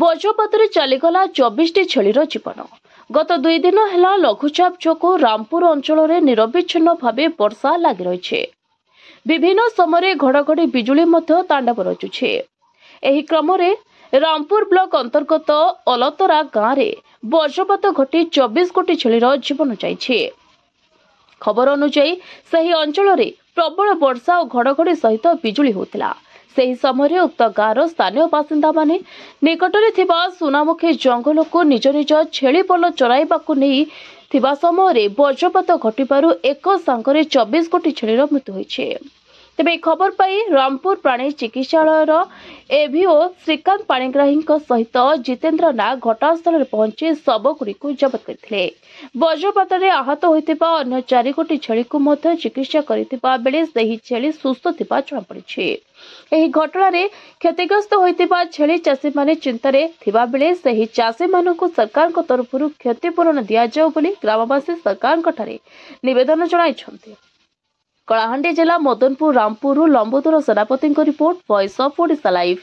ବଜ୍ରପାତରେ ଚାଲିଗଲା 24ଟି ଛେଳିର ଜୀବନ। ଗତ 2 ଦିନ ହେଲା ଲଘୁଚାପ ଯୋଗୁଁ ରାମପୁର ଅଞ୍ଚଳରେ ନିରବିଚ୍ଛିନ୍ନ ଭାବେ ବର୍ଷା ଲାଗି ରହିଛି। ବିଭିନ୍ନ ସମୟରେ ଘଡ଼ଘଡ଼ି ବିଜୁଳି ମଧ୍ୟ ତାଣ୍ଡବ ରଚୁଛି। ଏହି କ୍ରମରେ ରାମପୁର ବ୍ଲକ ଅନ୍ତର୍ଗତ ଅଲତରା ଗାଁରେ ବଜ୍ରପାତ ଘଟି 24 କୋଟି ଛେଳିର ଜୀବନ ଯାଇଛି। ଖବର ଅନୁଯାୟୀ ସେହି ଅଞ୍ଚଳରେ ପ୍ରବଳ ବର୍ଷା ଓ ଘଡ଼ଘଡ଼ି ସହିତ ବିଜୁଳି ହେଉଥିଲା। ସେହି ସମୟରେ ଉକ୍ତ ଗାଁର ସ୍ଥାନୀୟ ବାସିନ୍ଦାମାନେ ନିକଟରେ ଥିବା ସୁନାମୁଖୀ ଜଙ୍ଗଲକୁ ନିଜ ନିଜ ଛେଳି ପଲ ଚରାଇବାକୁ ନେଇ ଥିବା ସମୟରେ ବଜ୍ରପାତ ଘଟିବାରୁ ଏକ ସାଙ୍ଗରେ 24 କୋଟି ଛେଳିର ମୃତ୍ୟୁ ହୋଇଛି। ତେବେ ଏହି ଖବର ପାଇ ରାମପୁର ପ୍ରାଣୀ ଚିକିତ୍ସାଳୟର ଏଭିଓ ଶ୍ରୀକାନ୍ତ ପାଣିଗ୍ରାହୀଙ୍କ ସହିତ ଜିତେନ୍ଦ୍ର ନାଗ ଘଟଣାସ୍ଥଳରେ ପହଞ୍ଚି ଶବଗୁଡ଼ିକୁ ଜବତ କରିଥିଲେ। ବଜ୍ରପାତରେ ଆହତ ହୋଇଥିବା ଅନ୍ୟ 4 କୋଟି ଛେଳିକୁ ମଧ୍ୟ ଚିକିତ୍ସା କରିଥିବା ବେଳେ ସେହି ଛେଳି ସୁସ୍ଥ ଥିବା ଜଣାପଡ଼ିଛି। ଏହି ଘଟଣାରେ କ୍ଷତିଗ୍ରସ୍ତ ହୋଇଥିବା ଛେଳି ଚାଷୀମାନେ ଚିନ୍ତାରେ ଥିବାବେଳେ ସେହି ଚାଷୀମାନଙ୍କୁ ସରକାରଙ୍କ ତରଫରୁ କ୍ଷତିପୂରଣ ଦିଆଯାଉ ବୋଲି ଗ୍ରାମବାସୀ ସରକାରଙ୍କଠାରେ ନିବେଦନ ଜଣାଇଛନ୍ତି। କଳାହାଣ୍ଡି ଜିଲ୍ଲା ମଦନପୁର ରାମପୁରରୁ ଲମ୍ବୋଦର ସେନାପତିଙ୍କ report, voice of Odisha live.